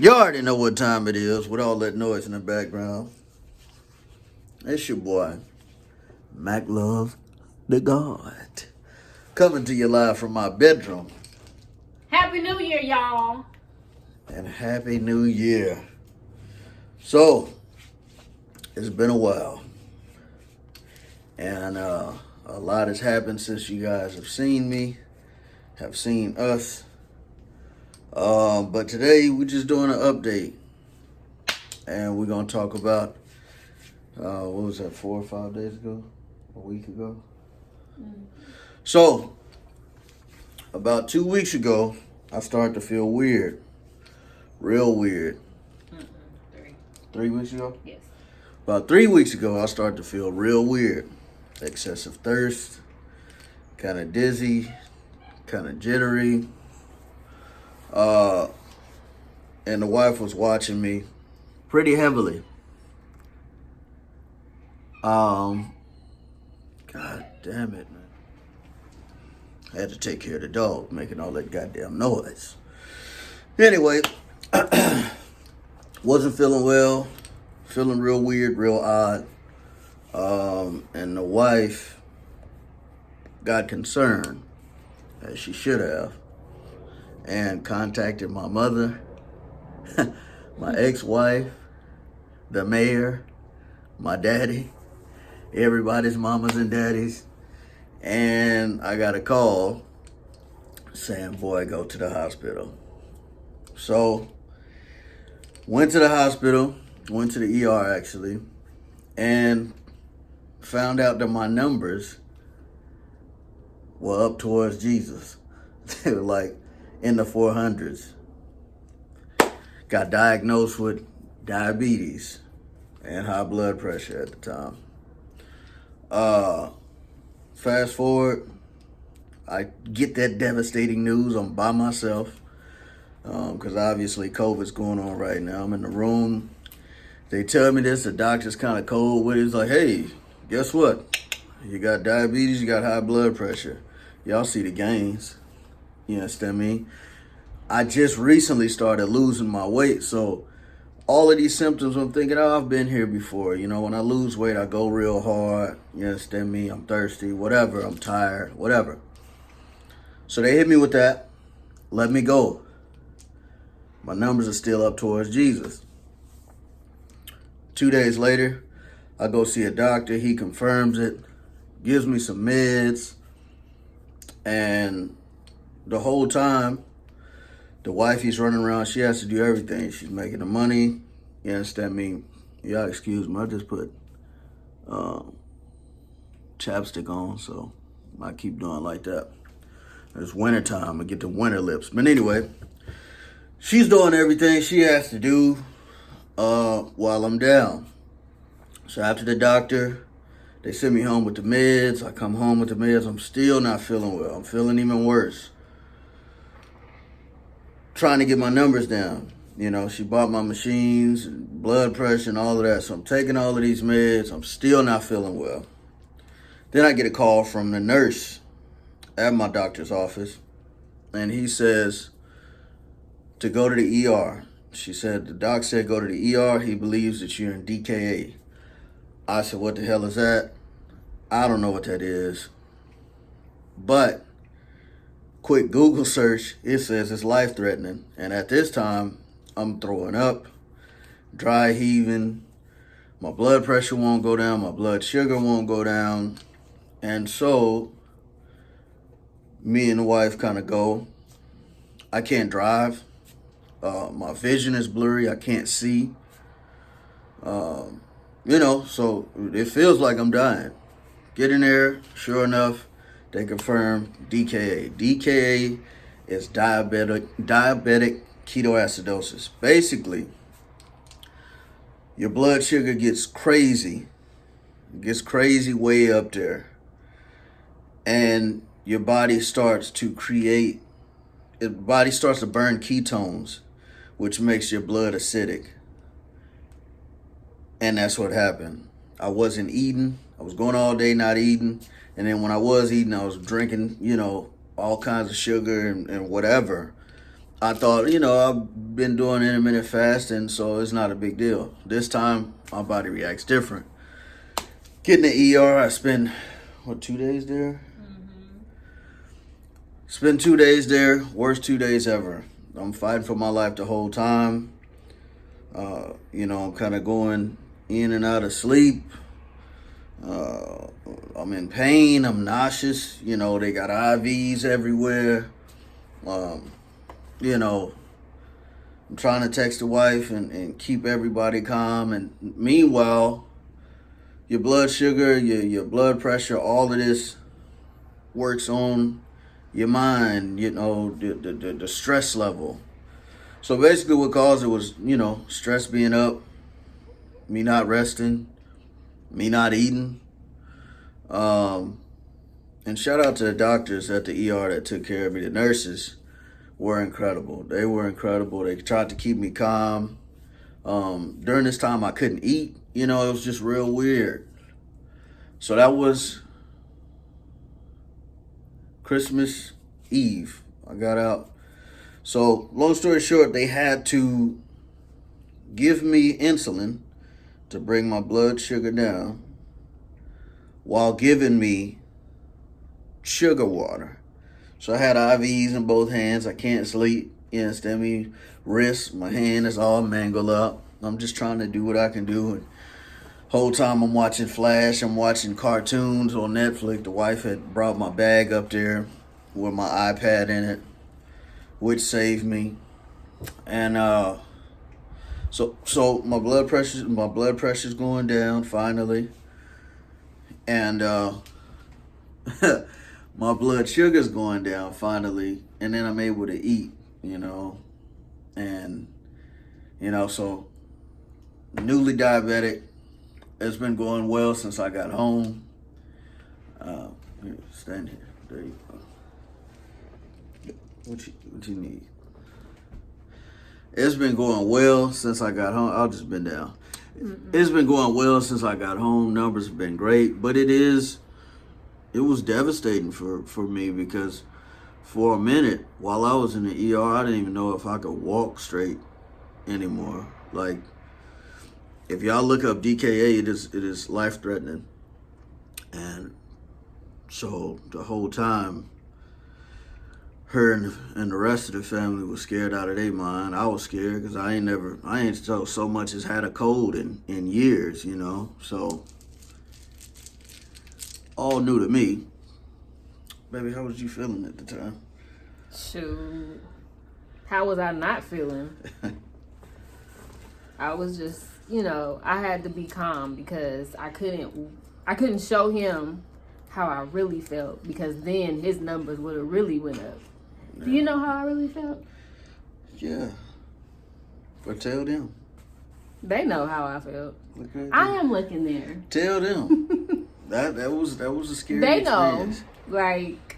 You already know what time it is with all that noise in the background. It's your boy, Mac Love the God, coming to you live from my bedroom. Happy New Year, y'all. And Happy New Year. So, it's been a while. And a lot has happened since you guys have seen me, have seen us. But today we're just doing an update. And we're going to talk about, what was that, 4 or 5 days ago? A week ago? So, about 2 weeks ago, I started to feel weird. Real weird. 3 weeks ago? Yes. About 3 weeks ago, I started to feel real weird. Excessive thirst, kind of dizzy, kind of jittery. And the wife was watching me pretty heavily. God damn it, man. I had to take care of the dog making all that goddamn noise. Anyway, wasn't feeling well, feeling real weird, real odd. And the wife got concerned, as she should have, and contacted my mother, my ex-wife, the mayor, my daddy, everybody's mamas and daddies. And I got a call saying, boy, go to the hospital. So, went to the hospital, went to the ER actually, and found out that my numbers were up towards Jesus. They were like in the 400s. Got diagnosed with diabetes and high blood pressure at the time. Fast forward, I get that devastating news. I'm by myself because obviously COVID's going on right now. I'm in the room. They tell me this. The doctor's kind of cold with it. He's like, hey, guess what? You got diabetes, you got high blood pressure. Y'all see the gains. You understand me? I just recently started losing my weight, so all of these symptoms, I'm thinking, oh, I've been here before. You know, when I lose weight, I go real hard. You understand me? I'm thirsty, whatever. I'm tired, whatever. So they hit me with that. Let me go. My numbers are still up towards Jesus. 2 days later, I go see a doctor. He confirms it, gives me some meds. And the whole time, the wifey's running around. She has to do everything. She's making the money. You understand me? Y'all excuse me. I just put chapstick on, so I keep doing like that. It's winter time. I get the winter lips. But anyway, she's doing everything she has to do while I'm down. So after the doctor, they send me home with the meds. I come home with the meds. I'm still not feeling well. I'm feeling even worse. Trying to get my numbers down. You know, she bought my machines, blood pressure, and all of that. So I'm taking all of these meds. I'm still not feeling well. Then I get a call from the nurse at my doctor's office. And he says to go to the ER. She said, the doc said go to the ER. He believes that you're in DKA. I said, what the hell is that? I don't know what that is. But quick Google search, it says it's life-threatening. And at this time, I'm throwing up, dry heaving. My blood pressure won't go down. My blood sugar won't go down. And so, me and the wife kind of go. I can't drive. My vision is blurry. I can't see. So it feels like I'm dying. Get in there, sure enough, they confirm DKA. DKA is diabetic ketoacidosis. Basically, your blood sugar gets crazy. It gets crazy way up there. And your body starts to burn ketones, which makes your blood acidic. And that's what happened. I wasn't eating. I was going all day not eating. And then when I was eating, I was drinking, all kinds of sugar and whatever. I thought, I've been doing intermittent fasting, so it's not a big deal. This time, my body reacts different. Getting the ER, I spent, 2 days there? Spent 2 days there, worst 2 days ever. I'm fighting for my life the whole time. I'm kind of going in and out of sleep. I'm in pain. I'm nauseous. They got IVs everywhere. I'm trying to text the wife and keep everybody calm. And meanwhile, your blood sugar, your blood pressure, all of this works on your mind, the stress level. So basically what caused it was, stress being up, me not resting, me not eating. And shout out to the doctors at the ER that took care of me. The nurses were incredible. They were incredible. They tried to keep me calm. During this time I couldn't eat. It was just real weird. So that was Christmas Eve. I got out. So, long story short, they had to give me insulin to bring my blood sugar down while giving me sugar water. So I had IVs in both hands. I can't sleep. You understand me? Wrist, my hand is all mangled up. I'm just trying to do what I can do. And whole time I'm watching Flash. I'm watching cartoons on Netflix. The wife had brought my bag up there with my iPad in it, which saved me. And so my blood pressure's going down finally, and my blood sugar's going down finally, and then I'm able to eat, and so newly diabetic. It's been going well since I got home. Here, stand here. There you go. What you need? It's been going well since I got home. I'll just bend down. It's been going well since I got home. Numbers have been great, but it was devastating for me because for a minute while I was in the ER, I didn't even know if I could walk straight anymore. Like, if y'all look up DKA, it is life threatening. And so the whole time, her and the rest of the family was scared out of their mind. I was scared because I ain't so much as had a cold in years, So all new to me. Baby, how was you feeling at the time? Shoot. How was I not feeling? I was just, I had to be calm because I couldn't show him how I really felt because then his numbers would have really went up. Yeah. Do you know how I really felt? Yeah. But tell them. They know how I felt. I am looking there. Tell them. that was a scary They experience. know. Like,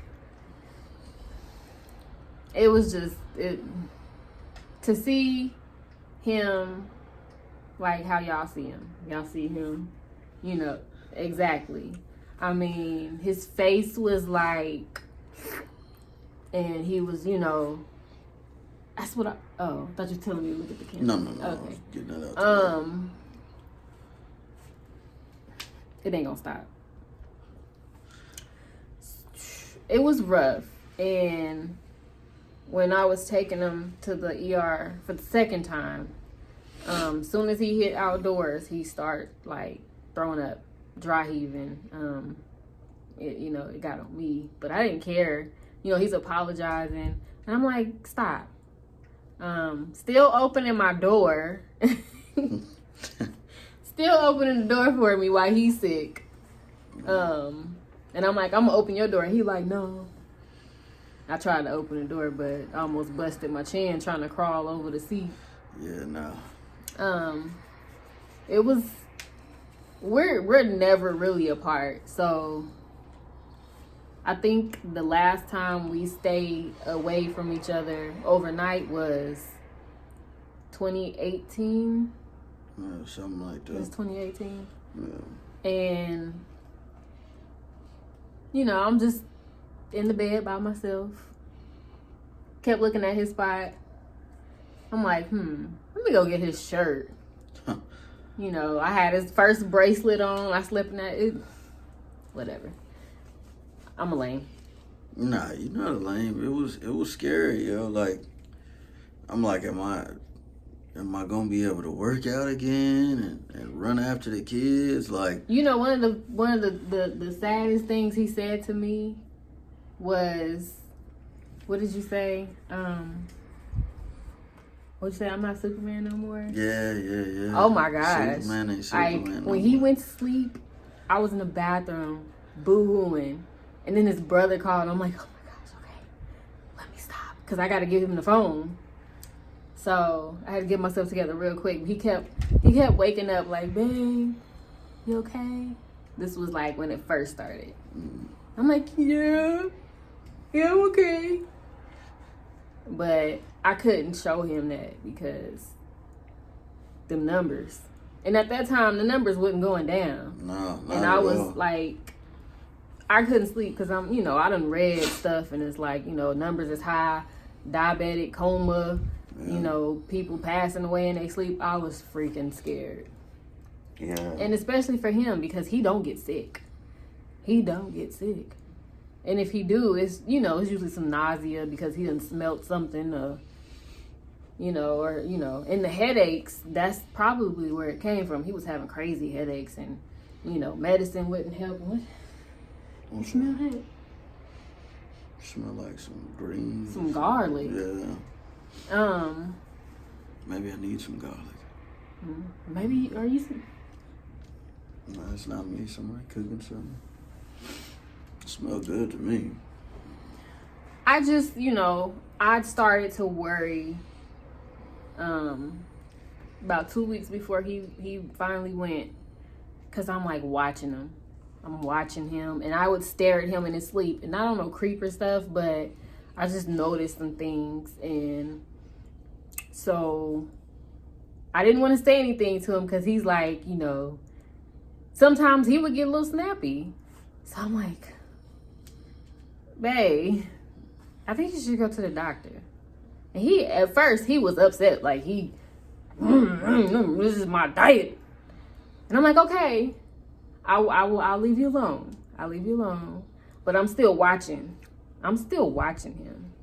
it was just to see him like how y'all see him. Y'all see him, exactly. I mean, his face was like, and he was, that's what I thought you were telling me to look at the camera. No. Okay. I was getting that out it ain't gonna stop. It was rough, and when I was taking him to the ER for the second time, soon as he hit outdoors, he started like throwing up, dry heaving. It got on me, but I didn't care. He's apologizing, and I'm like, stop. Still opening my door. Still opening the door for me while he's sick. And I'm like, I'm gonna open your door. And he like, no. I tried to open the door, but I almost busted my chin trying to crawl over the seat. Yeah, no. It was, we're never really apart. So I think the last time we stayed away from each other overnight was 2018. Something like that. It was 2018. Yeah. And, I'm just in the bed by myself. Kept looking at his spot. I'm like, let me go get his shirt. You know, I had his first bracelet on. I slept in that. Whatever. I'm a lame. Nah, you're not a lame. It was scary, yo. Like, I'm like, am I gonna be able to work out again and run after the kids? Like, you know, one of the saddest things he said to me was, what did you say? What'd you say? I'm not Superman no more? Yeah. Oh my gosh. Superman ain't Superman. When he went to sleep, I was in the bathroom boo-hooing. And then his brother called. I'm like, oh my gosh, okay. Let me stop. Because I got to give him the phone. So I had to get myself together real quick. He kept waking up like, babe, you okay? This was like when it first started. I'm like, yeah, I'm okay. But I couldn't show him that because them numbers. And at that time, the numbers wasn't going down. No, not and at I was all. like, I couldn't sleep because I'm, I done read stuff and it's like, numbers is high, diabetic, coma, people passing away in their sleep. I was freaking scared. Yeah. And especially for him because he don't get sick. And if he do, it's usually some nausea because he done smelt something, or and the headaches, that's probably where it came from. He was having crazy headaches and, medicine wouldn't help. What? You smell that? Smell like some greens. Some garlic. Yeah. Maybe I need some garlic. Maybe, are you... No, it's not me. Somebody cooking something. It smells good to me. I just, I started to worry about 2 weeks before he finally went, because I'm like watching him. I'm watching him, and I would stare at him in his sleep, and I don't know creeper stuff, but I just noticed some things, and so I didn't want to say anything to him because he's like, sometimes he would get a little snappy. So I'm like, babe, I think you should go to the doctor. And at first he was upset, like this is my diet. And I'm like, okay, I'll leave you alone. But I'm still watching him.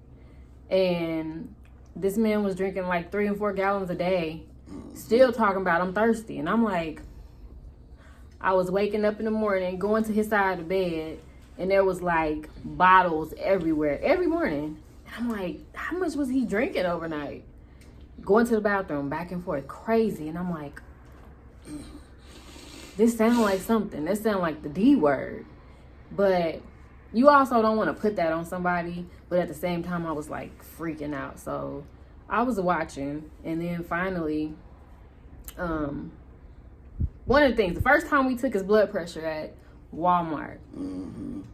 And this man was drinking like 3 and 4 gallons a day, still talking about I'm thirsty. And I'm like, I was waking up in the morning, going to his side of the bed, and there was like bottles everywhere every morning. And I'm like, how much was he drinking overnight? Going to the bathroom, back and forth, crazy. And I'm like, this sounds like something. This sounds like the D word. But you also don't want to put that on somebody. But at the same time, I was like freaking out. So I was watching. And then finally, one of the things, the first time we took his blood pressure at Walmart,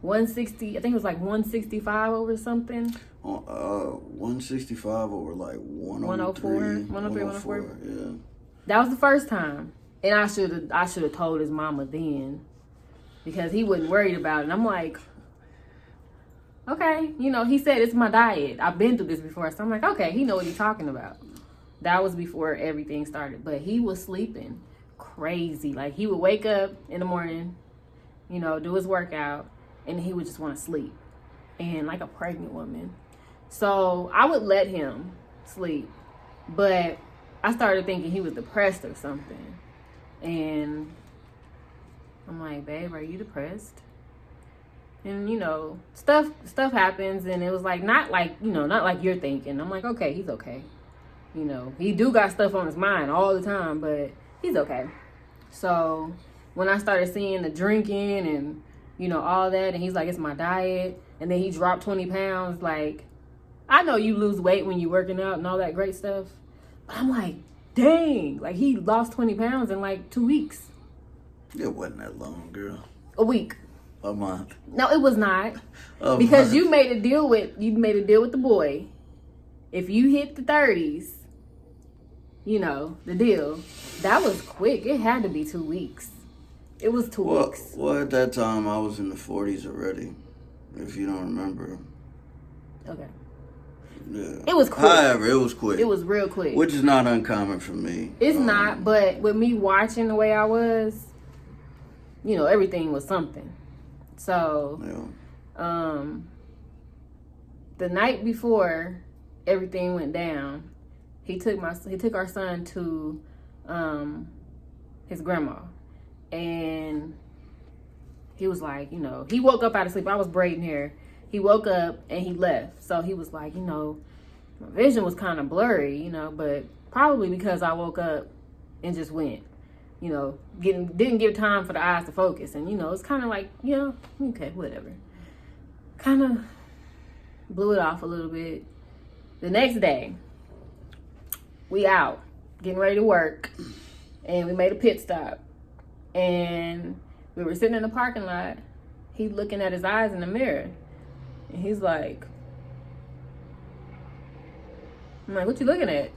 160, I think it was like 165 over something. 165 over like 104. 104. Yeah. That was the first time. And I should have told his mama then, because he wasn't worried about it. And I'm like, okay, he said it's my diet. I've been through this before. So I'm like, okay, he know what he's talking about. That was before everything started. But he was sleeping crazy. Like, he would wake up in the morning, do his workout, and he would just want to sleep. And like a pregnant woman. So I would let him sleep. But I started thinking he was depressed or something. And I'm like, babe, are you depressed? And stuff happens, and it was like not like you're thinking. I'm like, okay, he's okay. He do got stuff on his mind all the time, but he's okay. So when I started seeing the drinking and all that, and he's like, it's my diet, and then he dropped 20 pounds. Like, I know you lose weight when you're working out and all that great stuff, but I'm like, dang, like he lost 20 pounds in like 2 weeks. It wasn't that long, girl. A week. A month. No, it was not. month. Because you made a deal with the boy. If you hit the 30s, the deal. That was quick. It had to be 2 weeks. It was 2 weeks. Well, at that time, I was in the 40s already, if you don't remember. Okay. Yeah. It was quick. However, it was quick. It was real quick. Which is not uncommon for me. It's not, but with me watching the way I was, everything was something. So, the night before everything went down, he took our son to his grandma, and he was like, he woke up out of sleep. I was braiding hair. He woke up and he left. So he was like, my vision was kind of blurry, but probably because I woke up and just went, didn't give time for the eyes to focus. And, it's kind of like, okay, whatever. Kind of blew it off a little bit. The next day, we out, getting ready to work, and we made a pit stop. And we were sitting in the parking lot. He looking at his eyes in the mirror. And he's like, I'm like, what you looking at?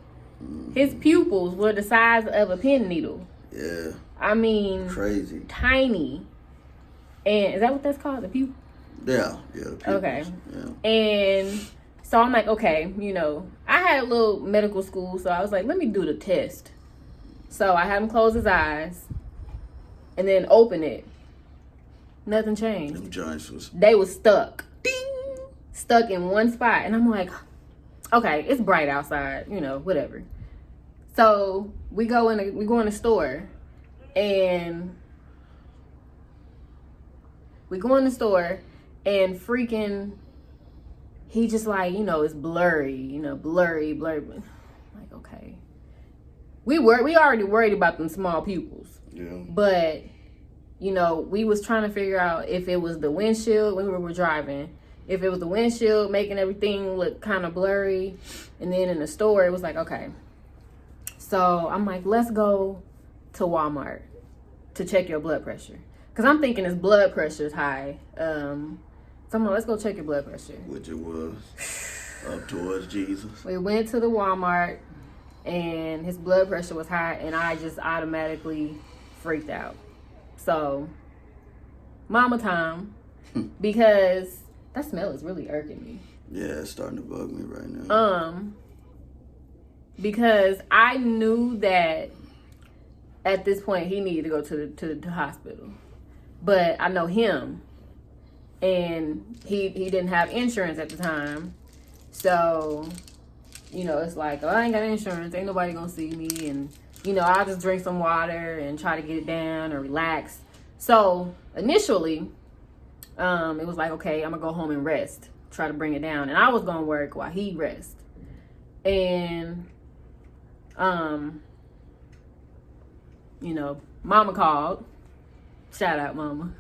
His pupils were the size of a pin needle. Yeah. I mean, crazy. Tiny. And is that what that's called? The pupil? Yeah. The pupils. Okay. Yeah. And so I'm like, okay, I had a little medical school, so I was like, let me do the test. So I had him close his eyes and then open it. Nothing changed. Them joints They was stuck. Ding! Stuck in one spot. And I'm like, okay, it's bright outside, whatever. So we go in the store, and freaking, he just like, it's blurry, blurry. I'm like, okay. We already worried about them small pupils. Yeah. But, we was trying to figure out if it was the windshield when we were driving. If it was the windshield making everything look kind of blurry. And then in the store, it was like, okay. So I'm like, let's go to Walmart to check your blood pressure. Because I'm thinking his blood pressure is high. So I'm like, let's go check your blood pressure. Which it was. Up towards Jesus. We went to the Walmart, and his blood pressure was high, and I just automatically freaked out. So, mama time, because that smell is really irking me. Yeah, it's starting to bug me right now. Because I knew that at this point he needed to go to the hospital, but I know him, and he didn't have insurance at the time, so it's like, oh, I ain't got insurance, ain't nobody gonna see me, and I'll just drink some water and try to get it down or relax. So initially, it was like, okay, I'm gonna go home and rest, try to bring it down, and I was gonna work while he rest. And mama called. Shout out, mama.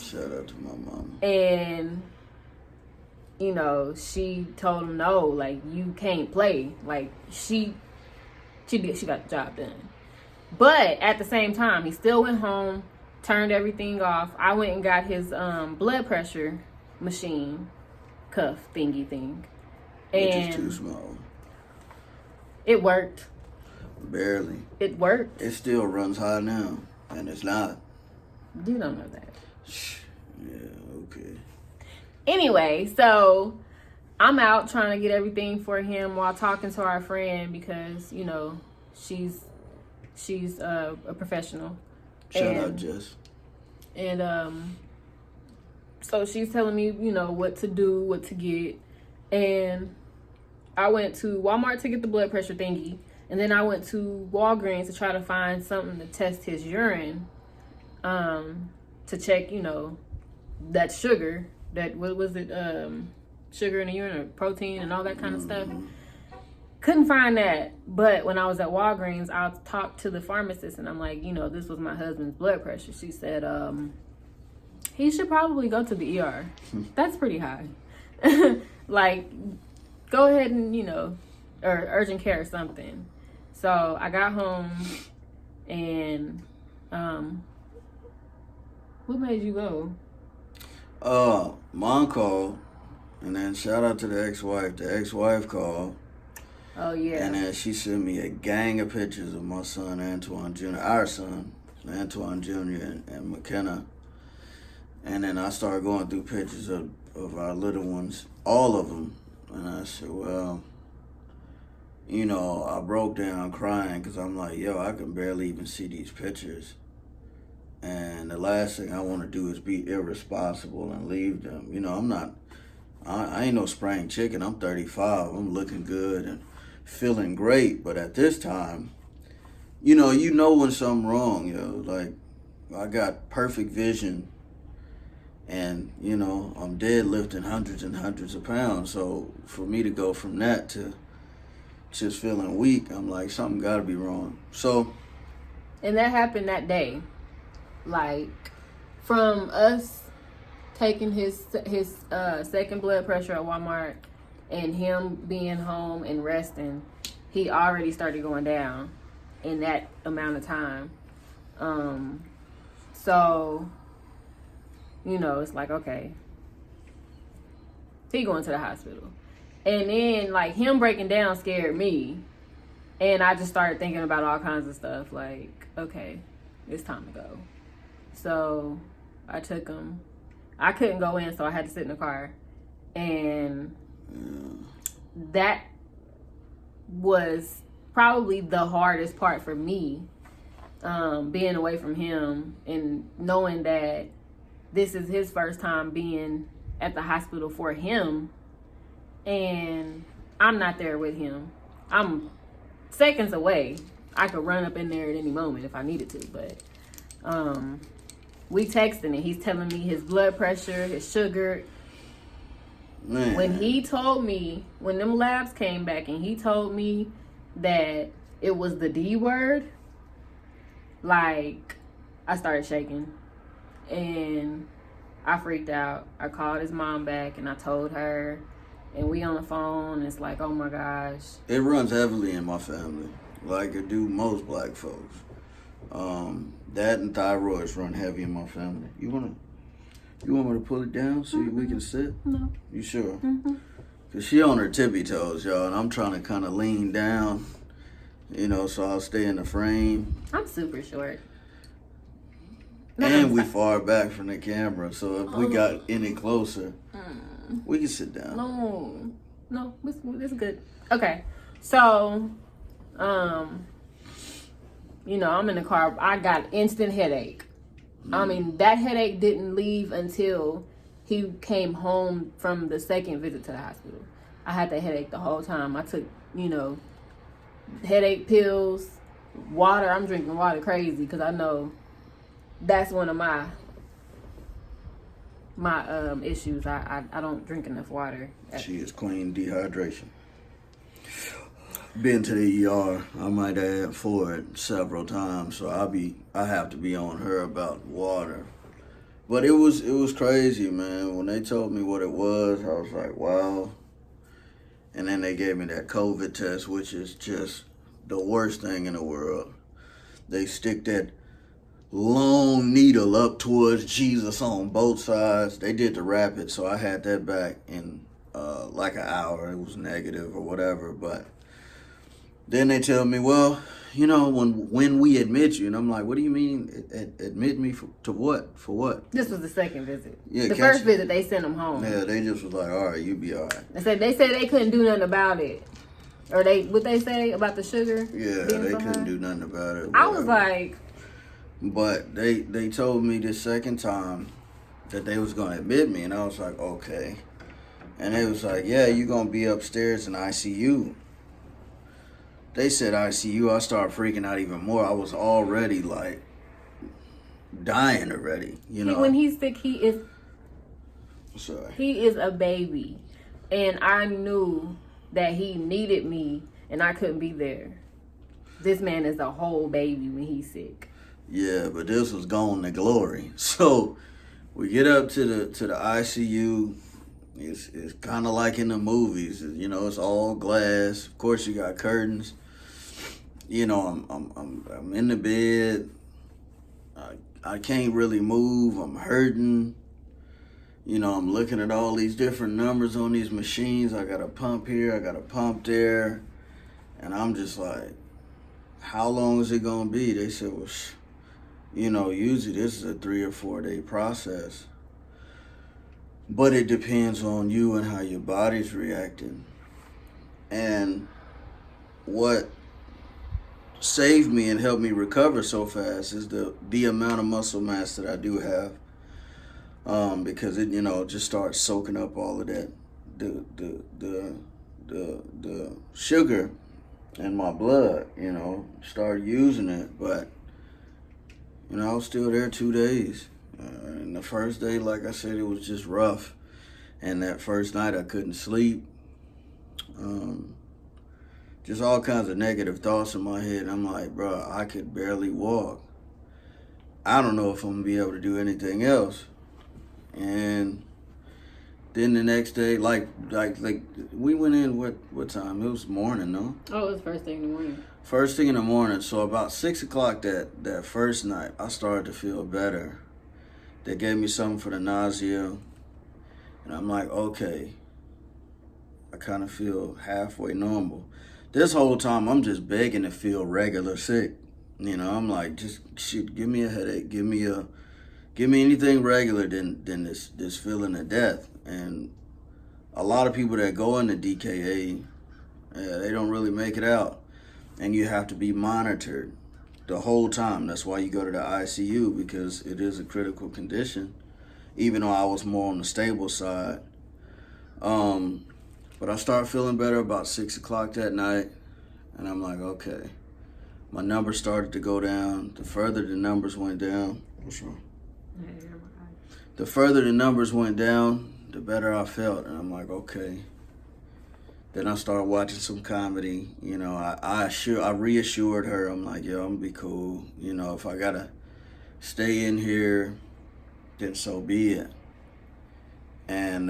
Shout out to my mama. And she told him, no, like, you can't play. Like, she got the job done. But at the same time, he still went home, turned everything off. I went and got his blood pressure machine cuff thingy thing. Which And is too small. It worked. Barely. It worked. It still runs high now, and it's not. You don't know that. Yeah, okay. Anyway, so I'm out trying to get everything for him while talking to our friend because, she's a professional. Shout out, Jess. And so she's telling me, what to do, what to get. And I went to Walmart to get the blood pressure thingy. And then I went to Walgreens to try to find something to test his urine. To check, that sugar, what was it, sugar in the urine or protein and all that kind of stuff. Couldn't find that. But when I was at Walgreens, I talked to the pharmacist and I'm like, this was my husband's blood pressure. She said, he should probably go to the ER. That's pretty high. Like, go ahead and, or urgent care or something. So I got home and, what made you go? Mom called, and then shout out to the ex-wife. The ex-wife called. Oh, yeah. And then she sent me a gang of pictures of my son, Antoine Jr., our son, Antoine Jr. and McKenna. And then I started going through pictures of our little ones, all of them. And I said, well, I broke down crying because I'm like, yo, I can barely even see these pictures. And the last thing I want to do is be irresponsible and leave them. I ain't no spring chicken. I'm 35. I'm looking good and feeling great. But at this time, you know when something wrong, like I got perfect vision and, I'm deadlifting hundreds and hundreds of pounds. So for me to go from that to just feeling weak, I'm like, something got to be wrong. So. And that happened that day. Like, from us taking his second blood pressure at Walmart and him being home and resting, he already started going down in that amount of time. So, it's like, okay, he going to the hospital. And then, like, him breaking down scared me. And I just started thinking about all kinds of stuff. Like, okay, it's time to go. So I took him. I couldn't go in, so I had to sit in the car. And that was probably the hardest part for me, being away from him and knowing that this is his first time being at the hospital for him. And I'm not there with him. I'm seconds away. I could run up in there at any moment if I needed to, but we texting and he's telling me his blood pressure, his sugar. Man. When he told me, when them labs came back and he told me that it was the D word, like, I started shaking and I freaked out. I called his mom back and I told her, and we on the phone. It's like, oh my gosh. It runs heavily in my family, like it do most black folks. That and thyroids run heavy in my family. You want me to pull it down so we can sit? No. You sure? Mm-hmm. Cause she on her tippy toes, y'all, and I'm trying to kind of lean down, so I'll stay in the frame. I'm super short. And we far back from the camera, so if we got any closer, we can sit down. No, this is good. Okay, so, I'm in the car. I got instant headache. I mean, that headache didn't leave until he came home from the second visit to the hospital. I had that headache the whole time. I took, headache pills, water. I'm drinking water crazy because I know that's one of my issues. I don't drink enough water. She is queen dehydration. Been to the ER, I might add, for it several times, so I have to be on her about water. But it was crazy, man. When they told me what it was, I was like, wow. And then they gave me that COVID test, which is just the worst thing in the world. They stick that long needle up towards Jesus on both sides. They did the rapid, so I had that back in like an hour. It was negative or whatever, but then they tell me, well, when we admit you, and I'm like, what do you mean admit me to what? For what? This was the second visit. Yeah, the first visit they sent him home. Yeah, they just was like, all right, you be all right. They said they couldn't do nothing about it. Or what they say about the sugar? Yeah, they couldn't do nothing about it. I was like, but they told me the second time that they was gonna admit me, and I was like, okay. And they was like, yeah, you gonna be upstairs in ICU. They said ICU, I started freaking out even more. I was already like dying already, When he's sick, he is a baby. And I knew that he needed me and I couldn't be there. This man is a whole baby when he's sick. Yeah, but this was going to glory. So we get up to the ICU. It's kind of like in the movies, it's all glass. Of course, you got curtains. I'm in the bed. I can't really move. I'm hurting. I'm looking at all these different numbers on these machines. I got a pump here. I got a pump there. And I'm just like, how long is it going to be? They said, well, usually this is a 3 or 4 day process. But it depends on you and how your body's reacting. And what saved me and helped me recover so fast is the amount of muscle mass that I do have. Because it just starts soaking up all of that the sugar in my blood. Started using it, but I was still there 2 days. And the first day, like I said, it was just rough. And that first night, I couldn't sleep. Just all kinds of negative thoughts in my head. I'm like, bro, I could barely walk. I don't know if I'm gonna be able to do anything else. And then the next day, like we went in what time? It was morning, no? Oh, it was first thing in the morning. First thing in the morning. So about 6:00 that first night, I started to feel better. They gave me something for the nausea, and I'm like, okay, I kind of feel halfway normal. This whole time, I'm just begging to feel regular sick. I'm like, just shit, give me a headache, give me anything regular than this feeling of death. And a lot of people that go into DKA, they don't really make it out, and you have to be monitored the whole time. That's why you go to the ICU, because it is a critical condition, even though I was more on the stable side. But I started feeling better about 6:00 that night, and I'm like, okay. My numbers started to go down. The further the numbers went down, what's wrong? The further the numbers went down, the better I felt, and I'm like, okay. Then I started watching some comedy. I reassured her. I'm like, yo, I'm gonna be cool. If I gotta stay in here, then so be it. And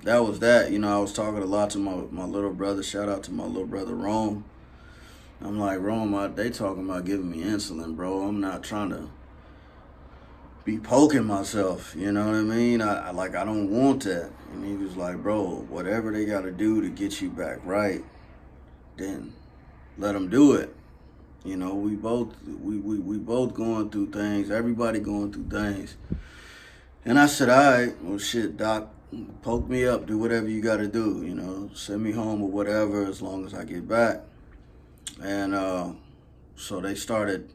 that was that. I was talking a lot to my little brother. Shout out to my little brother, Rome. I'm like, Rome, they talking about giving me insulin, bro. I'm not trying to be poking myself, you know what I mean? I don't want that. And he was like, bro, whatever they got to do to get you back right, then let them do it. We both going through things. Everybody going through things. And I said, all right, well, shit, doc, poke me up, do whatever you got to do, send me home or whatever as long as I get back. And so they started,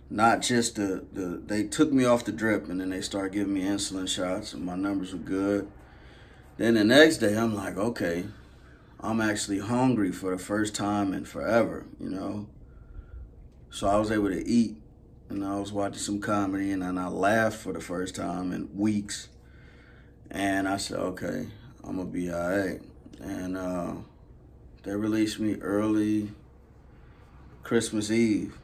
not just they took me off the drip, and then they started giving me insulin shots, and my numbers were good. Then the next day, I'm like, okay, I'm actually hungry for the first time in forever, So I was able to eat, and I was watching some comedy, and then I laughed for the first time in weeks. And I said, okay, I'm going to be all right. And they released me early Christmas Eve.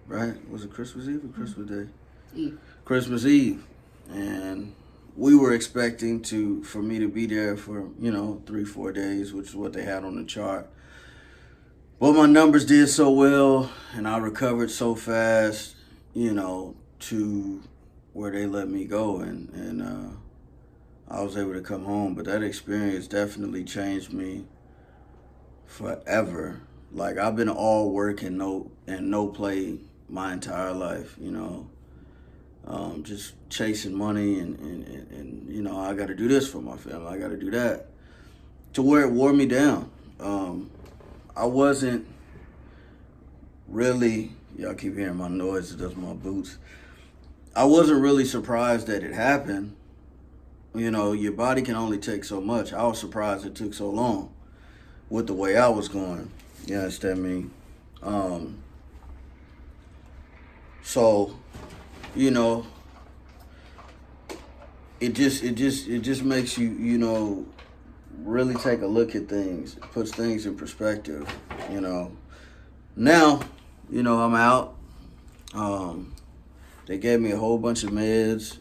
Right? Was it Christmas Eve or Christmas Day? Eve. Christmas Eve. And we were expecting for me to be there for, 3-4 days, which is what they had on the chart. But my numbers did so well, and I recovered so fast, to where they let me go, and I was able to come home. But that experience definitely changed me forever. Like, I've been all work and no play my entire life, just chasing money and I got to do this for my family. I got to do that, to where it wore me down. I wasn't really, y'all keep hearing my noise, that's my boots. I wasn't really surprised that it happened. Your body can only take so much. I was surprised it took so long with the way I was going. You understand me? So, it just makes you, really take a look at things, puts things in perspective, Now, I'm out. They gave me a whole bunch of meds.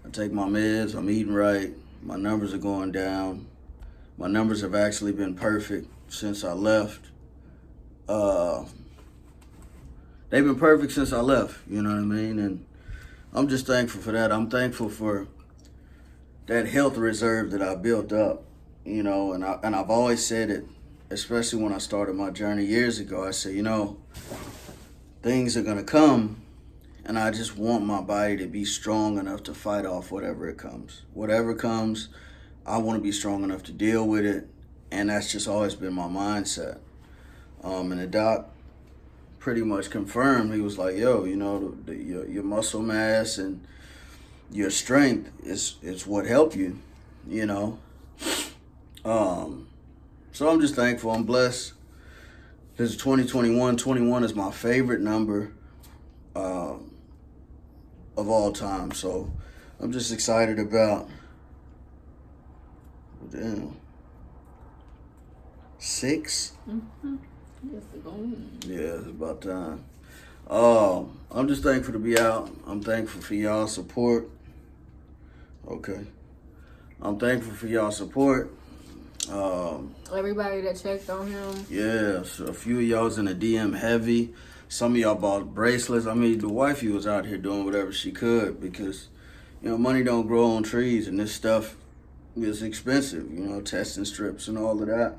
I take my meds, I'm eating right, my numbers are going down. My numbers have actually been perfect since I left. They've been perfect since I left, you know what I mean? And I'm just thankful for that. I'm thankful for that health reserve that I built up, and I've always said it, especially when I started my journey years ago. I said, things are gonna come, and And I just want my body to be strong enough to fight off whatever it comes. Whatever comes, I want to be strong enough to deal with it. And that's just always been my mindset. And the doc pretty much confirmed. He was like, yo, you know, your muscle mass and your strength is what helped you, you know. So I'm just thankful. I'm blessed. This is 2021. 21 is my favorite number of all time. So I'm just excited about, damn, 6? Mm-hmm. Yes, yeah, it's about time. I'm just thankful to be out. I'm thankful for y'all's support. Okay. I'm thankful for y'all's support. Everybody that checked on him. Yeah, so a few of y'all was in the DM heavy. Some of y'all bought bracelets. I mean, the wifey was out here doing whatever she could because, you know, money don't grow on trees and this stuff is expensive, you know, testing strips and all of that.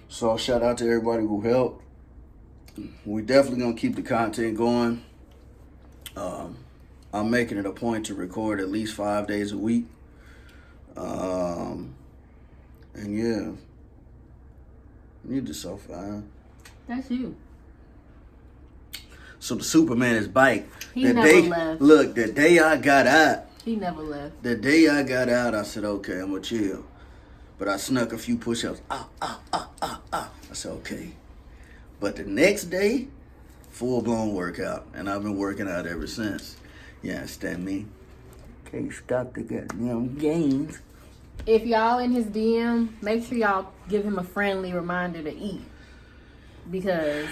So shout out to everybody who helped. We're definitely going to keep the content going. I'm making it a point to record at least 5 days a week. And yeah, you're just so fine. That's you. So the Superman's bike. He never left. Look, the day I got out. He never left. The day I got out, I said, okay, I'm going to chill. But I snuck a few push-ups. I said, okay. But the next day, full-blown workout. And I've been working out ever since. You understand me? Can't stop the goddamn games. If y'all in his DM, make sure y'all give him a friendly reminder to eat. Because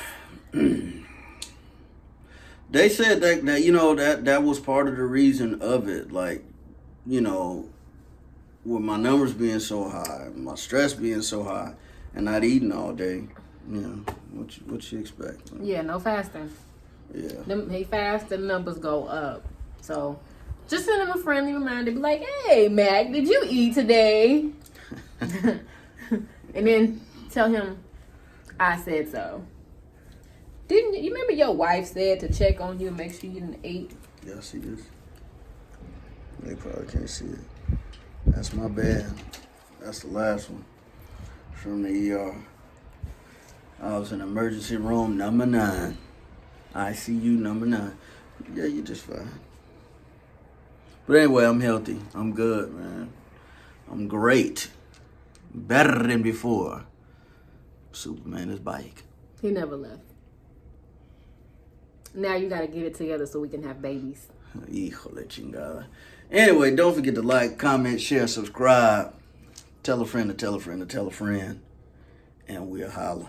they said that you know, that was part of the reason of it. Like, you know, with my numbers being so high, my stress being so high, and not eating all day, you know, what you expect? yeah, no fasting. Yeah. He fasts, the numbers go up. So just send him a friendly reminder. Be like, hey, Mac, did you eat today? And then tell him I said so. Didn't you remember your wife said to check on you and make sure you didn't eat? Yeah, I see this. They probably can't see it. That's my bad. That's the last one from the ER. I was in emergency room number 9. ICU number 9. Yeah, you're just fine. But anyway, I'm healthy. I'm good, man. I'm great. Better than before. Superman is bike. He never left. Now you gotta get it together so we can have babies. Híjole chingada. Anyway, don't forget to like, comment, share, subscribe. Tell a friend to tell a friend to tell a friend. And we'll holler.